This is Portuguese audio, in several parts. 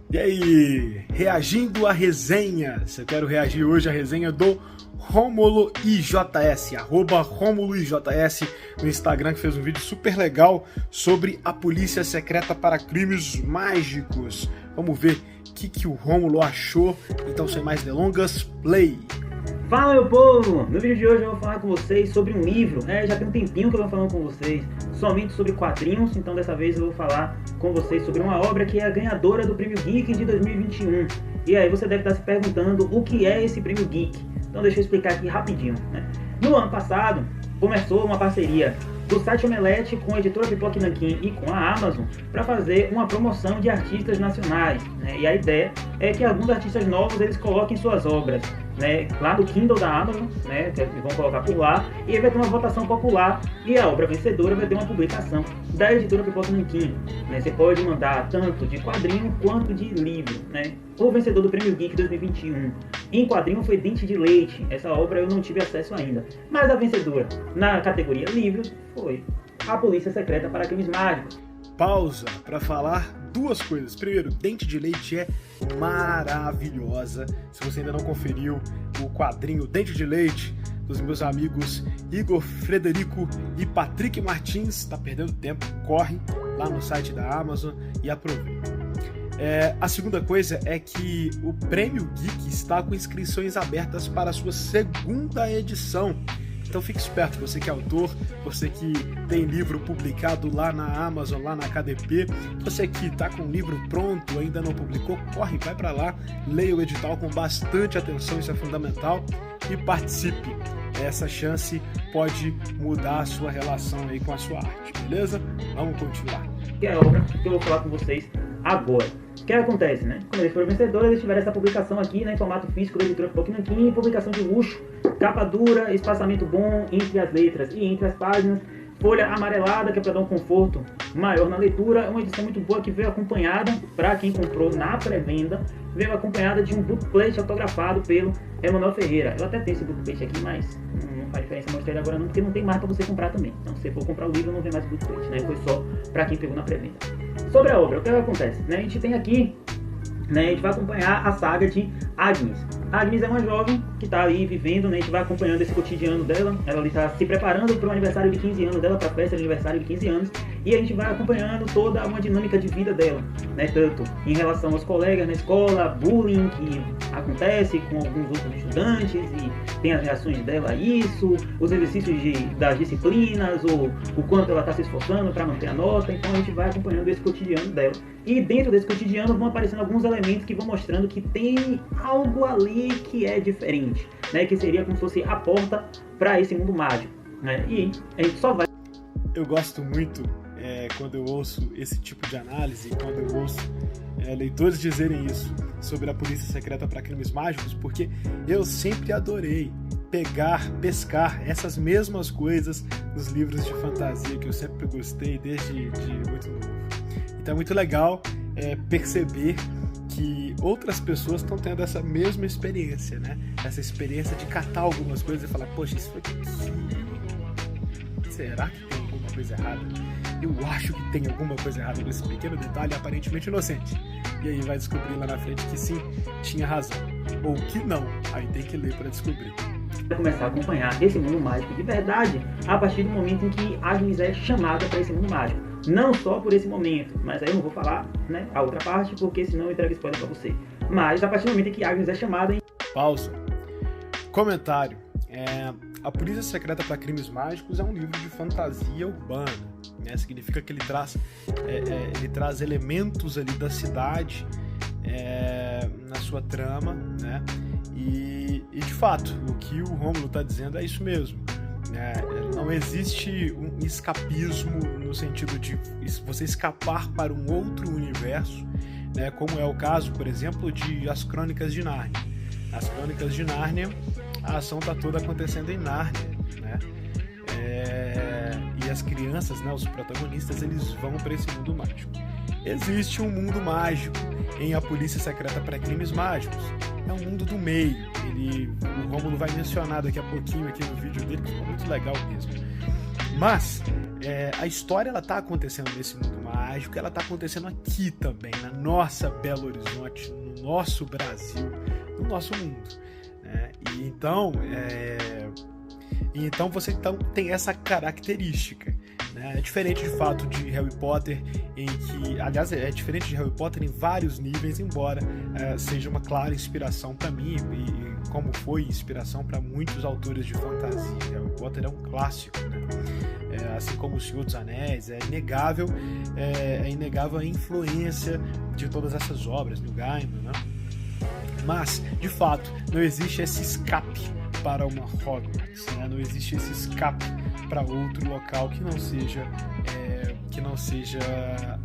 E aí, reagindo à resenha, eu quero reagir hoje à resenha do Rômulo IJS, @RômuloIJS no Instagram, que fez um vídeo super legal sobre a polícia secreta para crimes mágicos. Vamos ver o que o Rômulo achou. Então, sem mais delongas, play! Fala, meu povo! No vídeo de hoje eu vou falar com vocês sobre um livro. Já tem um tempinho que eu venho falando com vocês somente sobre quadrinhos, então dessa vez eu vou falar com vocês sobre uma obra que é a ganhadora do Prêmio Geek de 2021. E aí você deve estar se perguntando o que é esse Prêmio Geek. Então deixa eu explicar aqui rapidinho, né? No ano passado começou uma parceria do site Omelete com a editora Pipoca Nanquim e com a Amazon para fazer uma promoção de artistas nacionais, né? E a ideia é que alguns artistas novos eles coloquem suas obras, né, lá no Kindle da Amazon, né, que vão colocar por lá, e aí vai ter uma votação popular e a obra vencedora vai ter uma publicação da editora Pipoca Nanquim, né? Você pode mandar tanto de quadrinho quanto de livro, né? O vencedor do Prêmio Geek 2021 em quadrinho foi Dente de Leite. Essa obra eu não tive acesso ainda, mas a vencedora na categoria livro foi A Polícia Secreta para Crimes Mágicos. Pausa para falar duas coisas. Primeiro, Dente de Leite é maravilhosa. Se você ainda não conferiu o quadrinho Dente de Leite dos meus amigos Igor Frederico e Patrick Martins, tá perdendo tempo, corre lá no site da Amazon e aproveita. A segunda coisa é que o Prêmio Geek está com inscrições abertas para a sua segunda edição. Então fique esperto, você que é autor, você que tem livro publicado lá na Amazon, lá na KDP, você que está com o livro pronto, ainda não publicou, corre, vai para lá, leia o edital com bastante atenção, isso é fundamental, e participe. Essa chance pode mudar a sua relação aí com a sua arte, beleza? Vamos continuar. Que é a obra que eu vou falar com vocês agora. O que acontece, né? Quando eles foram vencedores, eles tiveram essa publicação aqui, né, em formato físico da editora Pipoca Nanquim, publicação de luxo, capa dura, espaçamento bom entre as letras e entre as páginas, folha amarelada, que é para dar um conforto maior na leitura, uma edição muito boa que veio acompanhada, para quem comprou na pré-venda, veio acompanhada de um bookplate autografado pelo Emanuel Ferreira. Eu até tenho esse bookplate aqui, mas não faz diferença mostrar ele agora não, porque não tem mais para você comprar também. Então se você for comprar o livro, não tem mais o bookplate, né? Foi só para quem pegou na pré-venda. Sobre a obra, o que acontece? Né? A gente tem aqui, né, a gente vai acompanhar a saga de Agnes. Agnes é uma jovem que está ali vivendo, né, a gente vai acompanhando esse cotidiano dela. Ela está se preparando para o aniversário de 15 anos dela, para a festa de aniversário de 15 anos. E a gente vai acompanhando toda uma dinâmica de vida dela, né, tanto em relação aos colegas na escola, bullying que acontece com alguns outros estudantes e tem as reações dela a isso, os exercícios das disciplinas, ou o quanto ela está se esforçando para manter a nota. Então a gente vai acompanhando esse cotidiano dela. E dentro desse cotidiano vão aparecendo alguns elementos que vão mostrando que tem algo ali que é diferente, né, que seria como se fosse a porta para esse mundo mágico, né? E a gente só vai... Eu gosto muito quando eu ouço esse tipo de análise, quando eu ouço leitores dizerem isso sobre a polícia secreta para crimes mágicos, porque eu sempre adorei pescar essas mesmas coisas nos livros de fantasia que eu sempre gostei desde muito novo. Então é muito legal perceber que outras pessoas estão tendo essa mesma experiência, né? Essa experiência de catar algumas coisas e falar, poxa, isso aqui, será que tem alguma coisa errada? Eu acho que tem alguma coisa errada com esse pequeno detalhe aparentemente inocente. E aí vai descobrir lá na frente que sim, tinha razão. Ou que não, aí tem que ler para descobrir. Vai começar a acompanhar esse mundo mágico de verdade a partir do momento em que Agnes é chamada para esse mundo mágico. Não só por esse momento, mas aí eu não vou falar, né, a outra parte, porque senão eu entrego spoiler para você. Mas a partir do momento em que Agnes é chamada... Pausa. Comentário. A Polícia Secreta para Crimes Mágicos é um livro de fantasia urbana, né? Significa que ele traz elementos ali da cidade na sua trama, né? E de fato, o que o Rômulo está dizendo é isso mesmo. Não existe um escapismo no sentido de você escapar para um outro universo, né? Como é o caso, por exemplo, de As Crônicas de Nárnia. As Crônicas de Nárnia, a ação está toda acontecendo em Nárnia, né? E as crianças, né, os protagonistas, eles vão para esse mundo mágico. Existe um mundo mágico em A Polícia Secreta para Crimes Mágicos. É um mundo do meio. O Rômulo vai mencionar daqui a pouquinho aqui no vídeo dele, que ficou muito legal mesmo. Mas a história ela tá acontecendo nesse mundo mágico, ela tá acontecendo aqui também, na nossa Belo Horizonte, no nosso Brasil, no nosso mundo, né? E então você tem essa característica, né? É diferente de fato de Harry Potter, aliás, é diferente de Harry Potter em vários níveis, embora seja uma clara inspiração para mim e como foi inspiração para muitos autores de fantasia. Harry Potter é um clássico, né? Assim como O Senhor dos Anéis, é inegável a influência de todas essas obras, Neil Gaiman, né? Mas, de fato, não existe esse escape para uma Hogwarts, né? Não existe esse escape para outro local que não seja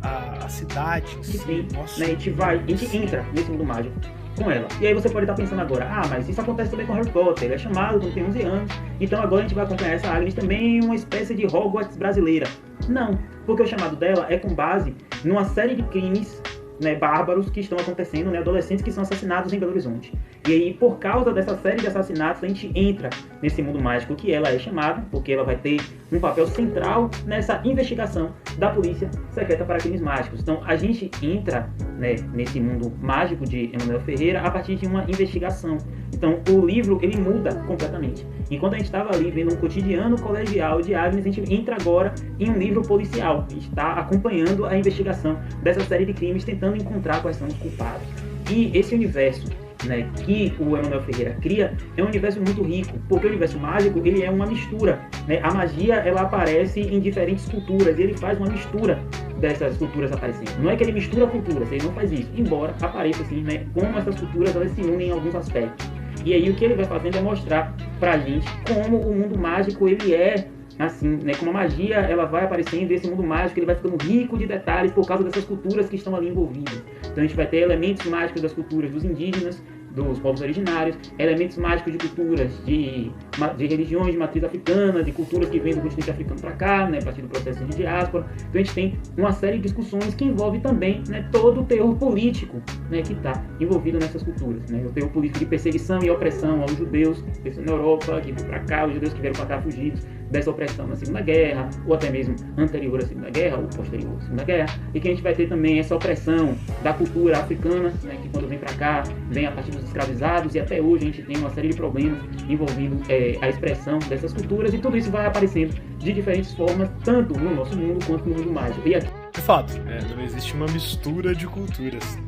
a cidade em si. Sim, né? A gente entra nesse mundo mágico com ela. E aí você pode estar pensando agora, mas isso acontece também com Harry Potter, ele é chamado quando tem 11 anos, então agora a gente vai acompanhar essa Agnes também em uma espécie de Hogwarts brasileira. Não, porque o chamado dela é com base numa série de crimes, né, bárbaros que estão acontecendo, né, adolescentes que são assassinados em Belo Horizonte. E aí, por causa dessa série de assassinatos, a gente entra nesse mundo mágico que ela é chamada, porque ela vai ter um papel central nessa investigação da Polícia Secreta para Crimes Mágicos. Então, a gente entra, né, nesse mundo mágico de Emanuel Ferreira a partir de uma investigação. Então, o livro, ele muda completamente. Enquanto a gente estava ali vendo um cotidiano colegial de Agnes, a gente entra agora em um livro policial. A gente está acompanhando a investigação dessa série de crimes, tentando encontrar quais são os culpados. E esse universo, né, que o Emanuel Ferreira cria é um universo muito rico, porque o universo mágico ele é uma mistura, né? A magia ela aparece em diferentes culturas e ele faz uma mistura dessas culturas aparecendo. Não é que ele mistura culturas, ele não faz isso, embora apareça assim, né, como essas culturas elas se unem em alguns aspectos. E aí o que ele vai fazendo é mostrar pra gente como o mundo mágico ele é assim, né, como a magia ela vai aparecendo e esse mundo mágico ele vai ficando rico de detalhes por causa dessas culturas que estão ali envolvidas. Então a gente vai ter elementos mágicos das culturas dos indígenas, dos povos originários, elementos mágicos de culturas, de religiões de matriz africana, de culturas que vêm do continente africano para cá, né, a partir do processo de diáspora. Então a gente tem uma série de discussões que envolve também, né, todo o teor político, né, que está envolvido nessas culturas, né, o teor político de perseguição e opressão aos judeus na Europa, que vêm para cá, os judeus que vieram para cá fugidos dessa opressão na Segunda Guerra, ou até mesmo anterior à Segunda Guerra, ou posterior à Segunda Guerra, e que a gente vai ter também essa opressão da cultura africana, né, que quando vem para cá, vem a partir dos escravizados, e até hoje a gente tem uma série de problemas envolvendo a expressão dessas culturas, e tudo isso vai aparecendo de diferentes formas, tanto no nosso mundo quanto no mundo mágico. E aqui... De fato, não existe uma mistura de culturas.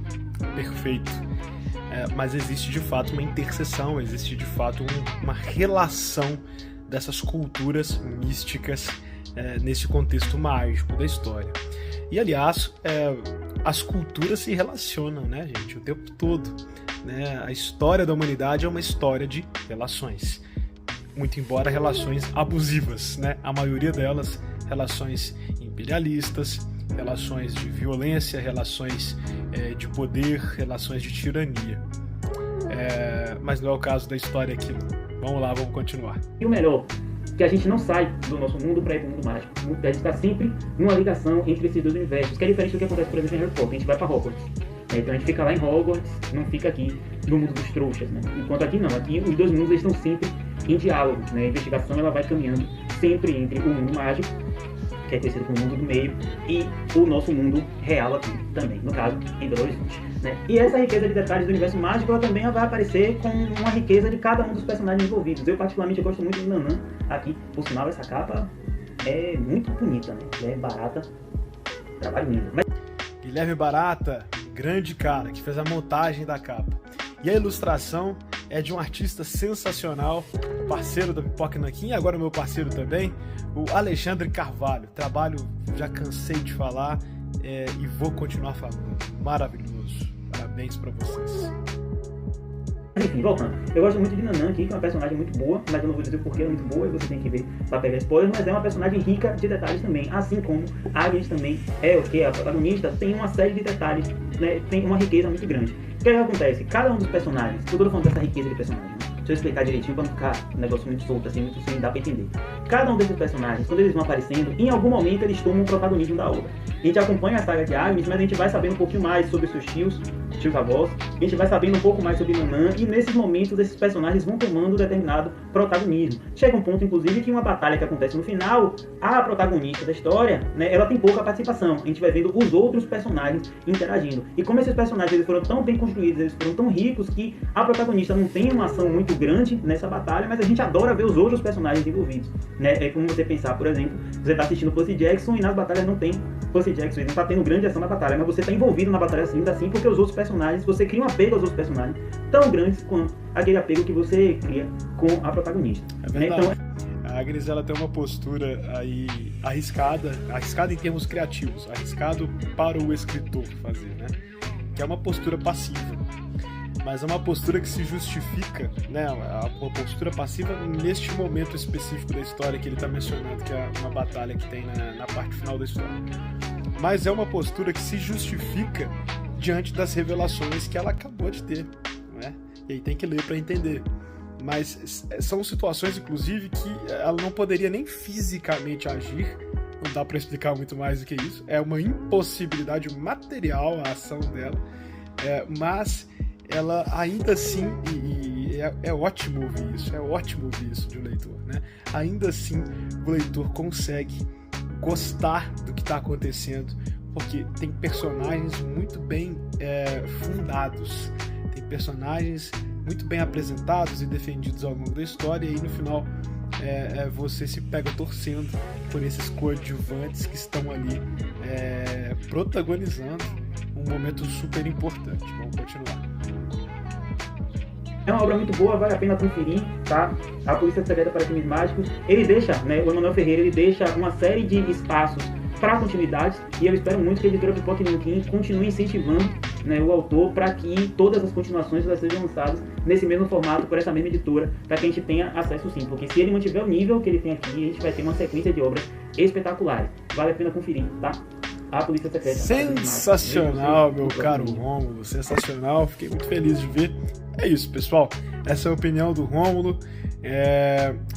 Perfeito. Mas existe de fato uma interseção, existe de fato uma relação dessas culturas místicas nesse contexto mágico da história. E, aliás, as culturas se relacionam, né, gente, o tempo todo. Né? A história da humanidade é uma história de relações. Muito embora relações abusivas, né? A maioria delas relações imperialistas, relações de violência, relações de poder, relações de tirania. Mas não é o caso da história aqui. Vamos lá, vamos continuar. E o melhor, que a gente não sai do nosso mundo para ir para o mundo mágico. A gente está sempre numa ligação entre esses dois universos, que é diferente do que acontece, por exemplo, em Harry Potter. A gente vai para Hogwarts. Então a gente fica lá em Hogwarts, não fica aqui no mundo dos trouxas, né? Enquanto aqui não, aqui os dois mundos estão sempre em diálogo, né? A investigação ela vai caminhando sempre entre o mundo mágico, que é conhecido como o mundo do meio, e o nosso mundo real aqui também, no caso, em Belo Horizonte, né? E essa riqueza de detalhes do universo mágico, ela também vai aparecer com uma riqueza de cada um dos personagens envolvidos. Eu particularmente gosto muito de Nanã aqui, por sinal essa capa é muito bonita, né? É barata, trabalho lindo. Mas... Guilherme Barata, grande cara, que fez a montagem da capa. E a ilustração é de um artista sensacional, parceiro da Pipoca Nanquim, agora meu parceiro também, o Alexandre Carvalho. Trabalho, já cansei de falar e vou continuar falando. Maravilhoso. Parabéns pra vocês. Enfim, voltando. Eu gosto muito de Nanã aqui, que é uma personagem muito boa, mas eu não vou dizer o porquê ela é muito boa, e você tem que ver pra pegar spoiler, mas é uma personagem rica de detalhes também, assim como a Agnes também é o que? A protagonista tem uma série de detalhes, né, tem uma riqueza muito grande. O que acontece? Cada um dos personagens, eu tô falando dessa riqueza de personagens, né? Deixa eu explicar direitinho pra não ficar um negócio muito solto, assim, sem dar pra entender. Cada um desses personagens, quando eles vão aparecendo, em algum momento eles tomam o protagonismo da obra. A gente acompanha a saga de Agnes, mas a gente vai sabendo um pouquinho mais sobre os seus tios avós, a gente vai sabendo um pouco mais sobre Nanã, e nesses momentos esses personagens vão tomando determinado protagonismo. Chega um ponto, inclusive, que uma batalha que acontece no final, a protagonista da história, né, ela tem pouca participação. A gente vai vendo os outros personagens interagindo. E como esses personagens eles foram tão bem construídos, eles foram tão ricos, que a protagonista não tem uma ação muito grande nessa batalha, mas a gente adora ver os outros personagens envolvidos. Né? É como você pensar, por exemplo, você está assistindo Percy Jackson e nas batalhas não tem Percy Jackson, ele não está tendo grande ação na batalha, mas você está envolvido na batalha ainda assim, porque os outros personagens, você cria um apego aos outros personagens tão grandes quanto aquele apego que você cria com a protagonista. É verdade. Então, a Agnes, ela tem uma postura aí arriscada em termos criativos, arriscado para o escritor fazer, né? Que é uma postura passiva, mas é uma postura que se justifica, né? Uma postura passiva neste momento específico da história que ele está mencionando, que é uma batalha que tem na parte final da história. Mas é uma postura que se justifica diante das revelações que ela acabou de ter, né? E aí tem que ler para entender. Mas são situações, inclusive, que ela não poderia nem fisicamente agir, não dá para explicar muito mais do que isso, é uma impossibilidade material a ação dela, mas ela ainda assim, e é ótimo ouvir isso de um leitor, né? Ainda assim o leitor consegue gostar do que está acontecendo, porque tem personagens muito bem fundados, tem personagens muito bem apresentados e defendidos ao longo da história, e aí no final você se pega torcendo por esses coadjuvantes que estão ali protagonizando um momento super importante. Vamos continuar. É uma obra muito boa, vale a pena conferir, tá? A Polícia Secreta para Crimes Mágicos. Ele deixa, né, o Emanuel Ferreira, ele deixa uma série de espaços para continuidades, e eu espero muito que a editora Pipoca e Nanquim continue incentivando, né, o autor para que todas as continuações sejam lançadas nesse mesmo formato por essa mesma editora, para que a gente tenha acesso sim, porque se ele mantiver o nível que ele tem aqui, a gente vai ter uma sequência de obras espetaculares. Vale a pena conferir, tá? A Polícia Secreta. Sensacional, meu caro Rômulo, sensacional, fiquei muito feliz de ver. É isso, pessoal, essa é a opinião do Rômulo.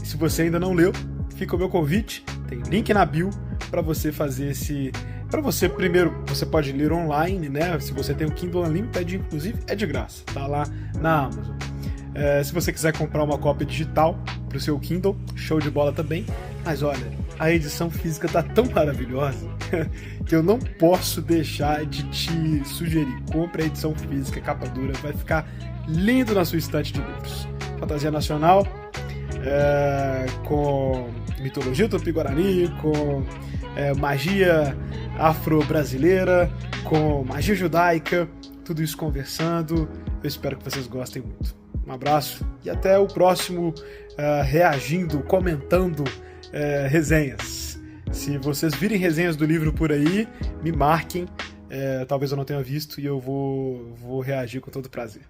Se você ainda não leu, fica o meu convite, tem link na bio para você fazer esse... Para você, primeiro, você pode ler online, né? Se você tem o Kindle Unlimited, inclusive, é de graça, tá lá na Amazon. Se você quiser comprar uma cópia digital para o seu Kindle, show de bola também. Mas olha, a edição física tá tão maravilhosa que eu não posso deixar de te sugerir. Compre a edição física, capa dura, vai ficar lindo na sua estante de livros. Fantasia nacional, com mitologia tupi-guarani, com magia afro-brasileira, com magia judaica, tudo isso conversando. Eu espero que vocês gostem muito. Um abraço e até o próximo reagindo, comentando resenhas. Se vocês virem resenhas do livro por aí, me marquem. Talvez eu não tenha visto e eu vou reagir com todo prazer.